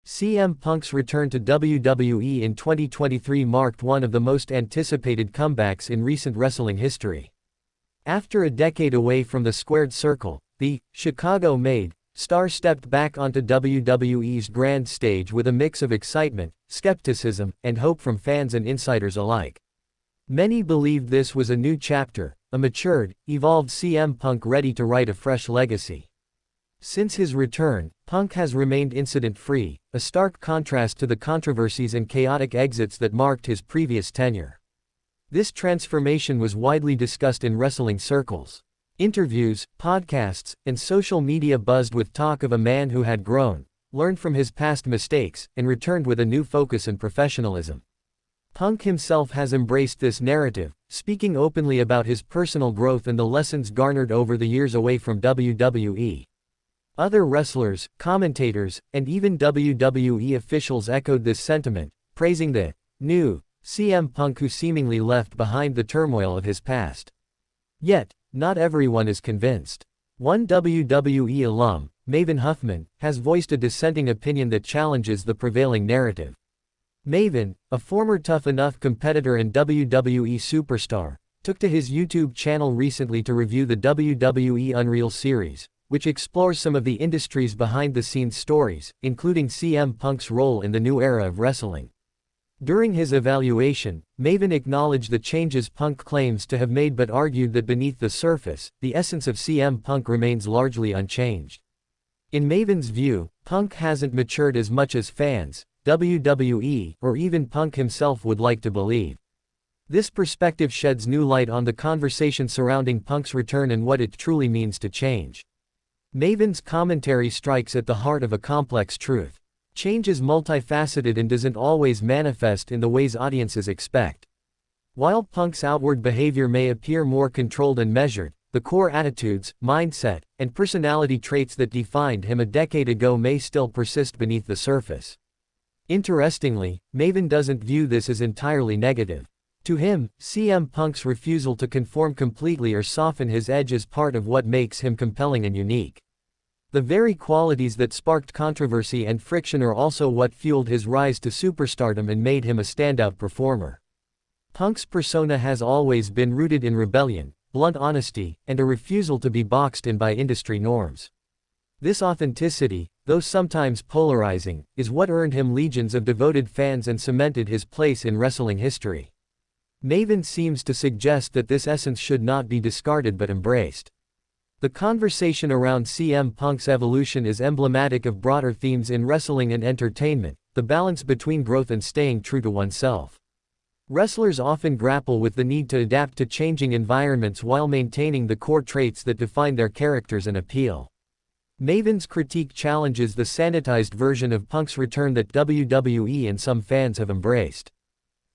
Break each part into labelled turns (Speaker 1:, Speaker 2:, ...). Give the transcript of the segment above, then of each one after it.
Speaker 1: CM Punk's return to WWE in 2023 marked one of the most anticipated comebacks in recent wrestling history. After a decade away from the squared circle, the Chicago-made star stepped back onto WWE's grand stage with a mix of excitement, skepticism, and hope from fans and insiders alike. Many believed this was a new chapter, a matured, evolved CM Punk ready to write a fresh legacy. Since his return, Punk has remained incident-free, a stark contrast to the controversies and chaotic exits that marked his previous tenure. This transformation was widely discussed in wrestling circles. Interviews, podcasts, and social media buzzed with talk of a man who had grown, learned from his past mistakes, and returned with a new focus and professionalism. Punk himself has embraced this narrative, speaking openly about his personal growth and the lessons garnered over the years away from WWE. Other wrestlers, commentators, and even WWE officials echoed this sentiment, praising the new CM Punk who seemingly left behind the turmoil of his past. Yet, not everyone is convinced. One WWE alum, Maven Huffman, has voiced a dissenting opinion that challenges the prevailing narrative. Maven, a former Tough Enough competitor and WWE superstar, took to his YouTube channel recently to review the WWE Unreal series, which explores some of the industry's behind-the-scenes stories, including CM Punk's role in the new era of wrestling. During his evaluation, Maven acknowledged the changes Punk claims to have made but argued that beneath the surface, the essence of CM Punk remains largely unchanged. In Maven's view, Punk hasn't matured as much as fans, WWE, or even Punk himself would like to believe. This perspective sheds new light on the conversation surrounding Punk's return and what it truly means to change. Maven's commentary strikes at the heart of a complex truth. Change is multifaceted and doesn't always manifest in the ways audiences expect. While Punk's outward behavior may appear more controlled and measured, the core attitudes, mindset, and personality traits that defined him a decade ago may still persist beneath the surface. Interestingly, Maven doesn't view this as entirely negative. To him, CM Punk's refusal to conform completely or soften his edge is part of what makes him compelling and unique. The very qualities that sparked controversy and friction are also what fueled his rise to superstardom and made him a standout performer. Punk's persona has always been rooted in rebellion, blunt honesty, and a refusal to be boxed in by industry norms. This authenticity, though sometimes polarizing, is what earned him legions of devoted fans and cemented his place in wrestling history. Maven seems to suggest that this essence should not be discarded but embraced. The conversation around CM Punk's evolution is emblematic of broader themes in wrestling and entertainment, the balance between growth and staying true to oneself. Wrestlers often grapple with the need to adapt to changing environments while maintaining the core traits that define their characters and appeal. Maven's critique challenges the sanitized version of Punk's return that WWE and some fans have embraced.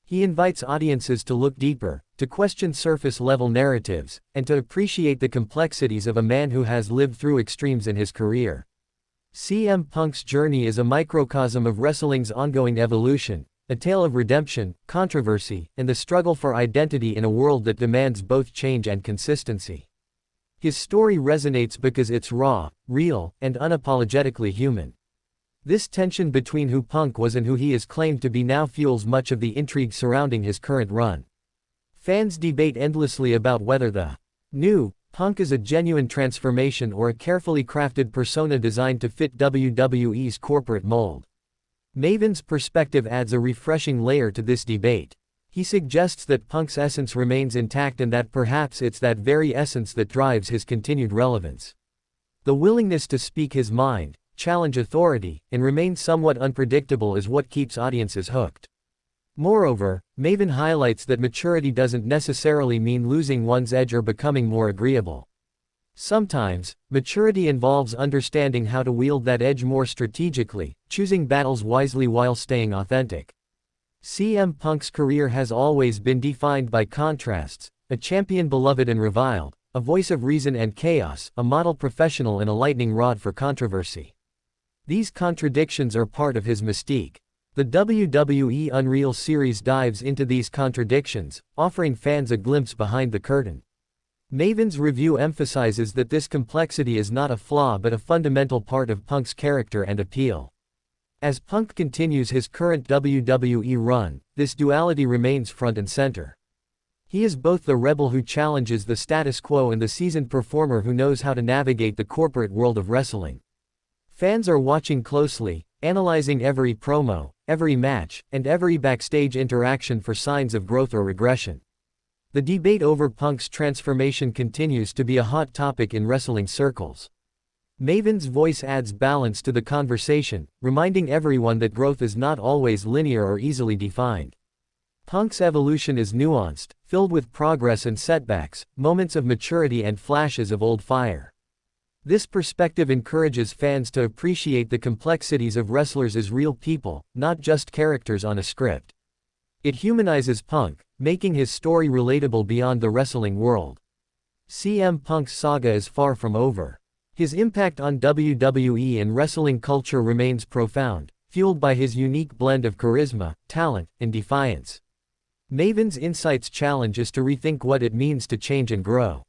Speaker 1: He invites audiences to look deeper, to question surface-level narratives, and to appreciate the complexities of a man who has lived through extremes in his career. CM Punk's journey is a microcosm of wrestling's ongoing evolution, a tale of redemption, controversy, and the struggle for identity in a world that demands both change and consistency. His story resonates because it's raw, real, and unapologetically human. This tension between who Punk was and who he is claimed to be now fuels much of the intrigue surrounding his current run. Fans debate endlessly about whether the new Punk is a genuine transformation or a carefully crafted persona designed to fit WWE's corporate mold. Maven's perspective adds a refreshing layer to this debate. He suggests that Punk's essence remains intact and that perhaps it's that very essence that drives his continued relevance. The willingness to speak his mind, challenge authority, and remain somewhat unpredictable is what keeps audiences hooked. Moreover, Maven highlights that maturity doesn't necessarily mean losing one's edge or becoming more agreeable. Sometimes, maturity involves understanding how to wield that edge more strategically, choosing battles wisely while staying authentic. CM Punk's career has always been defined by contrasts, a champion beloved and reviled, a voice of reason and chaos, a model professional and a lightning rod for controversy. These contradictions are part of his mystique. The WWE Unreal series dives into these contradictions, offering fans a glimpse behind the curtain. Maven's review emphasizes that this complexity is not a flaw but a fundamental part of Punk's character and appeal. As Punk continues his current WWE run, this duality remains front and center. He is both the rebel who challenges the status quo and the seasoned performer who knows how to navigate the corporate world of wrestling. Fans are watching closely, analyzing every promo, every match, and every backstage interaction for signs of growth or regression. The debate over Punk's transformation continues to be a hot topic in wrestling circles. Maven's voice adds balance to the conversation, reminding everyone that growth is not always linear or easily defined. Punk's evolution is nuanced, filled with progress and setbacks, moments of maturity and flashes of old fire. This perspective encourages fans to appreciate the complexities of wrestlers as real people, not just characters on a script. It humanizes Punk, making his story relatable beyond the wrestling world. CM Punk's saga is far from over. His impact on WWE and wrestling culture remains profound, fueled by his unique blend of charisma, talent, and defiance. Maven's Insights challenge is to rethink what it means to change and grow.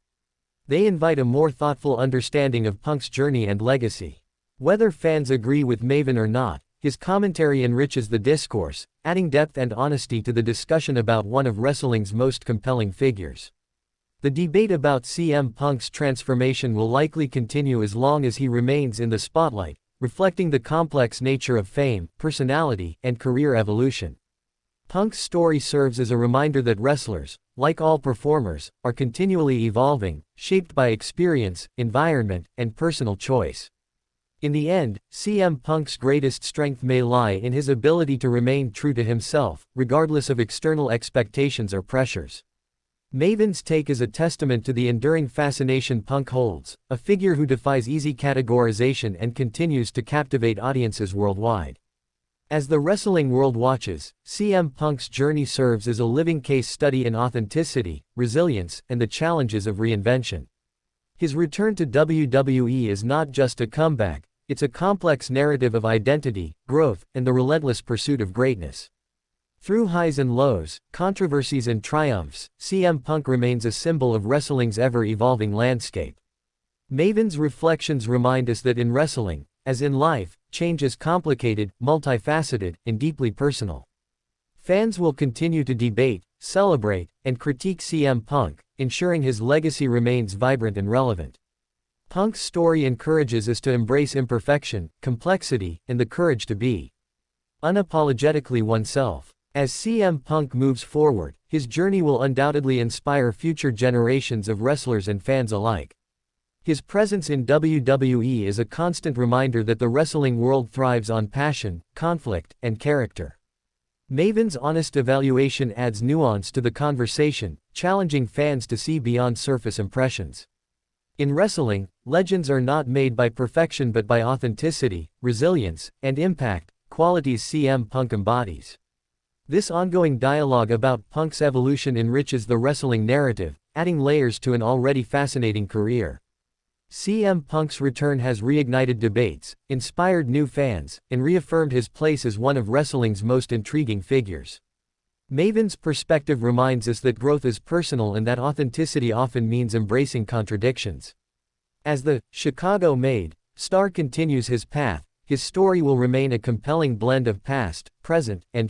Speaker 1: They invite a more thoughtful understanding of Punk's journey and legacy. Whether fans agree with Maven or not, his commentary enriches the discourse, adding depth and honesty to the discussion about one of wrestling's most compelling figures. The debate about CM Punk's transformation will likely continue as long as he remains in the spotlight, reflecting the complex nature of fame, personality, and career evolution. Punk's story serves as a reminder that wrestlers, like all performers, are continually evolving, shaped by experience, environment, and personal choice. In the end, CM Punk's greatest strength may lie in his ability to remain true to himself, regardless of external expectations or pressures. Maven's take is a testament to the enduring fascination Punk holds, a figure who defies easy categorization and continues to captivate audiences worldwide. As the wrestling world watches, CM Punk's journey serves as a living case study in authenticity, resilience, and the challenges of reinvention. His return to WWE is not just a comeback, it's a complex narrative of identity, growth, and the relentless pursuit of greatness. Through highs and lows, controversies and triumphs, CM Punk remains a symbol of wrestling's ever-evolving landscape. Maven's reflections remind us that in wrestling, as in life, change is complicated, multifaceted, and deeply personal. Fans will continue to debate, celebrate, and critique CM Punk, ensuring his legacy remains vibrant and relevant. Punk's story encourages us to embrace imperfection, complexity, and the courage to be unapologetically oneself. As CM Punk moves forward, his journey will undoubtedly inspire future generations of wrestlers and fans alike. His presence in WWE is a constant reminder that the wrestling world thrives on passion, conflict, and character. Maven's honest evaluation adds nuance to the conversation, challenging fans to see beyond surface impressions. In wrestling, legends are not made by perfection but by authenticity, resilience, and impact, qualities CM Punk embodies. This ongoing dialogue about Punk's evolution enriches the wrestling narrative, adding layers to an already fascinating career. CM Punk's return has reignited debates, inspired new fans, and reaffirmed his place as one of wrestling's most intriguing figures. Maven's perspective reminds us that growth is personal and that authenticity often means embracing contradictions. As the Chicago-made star continues his path, his story will remain a compelling blend of past, present, and future.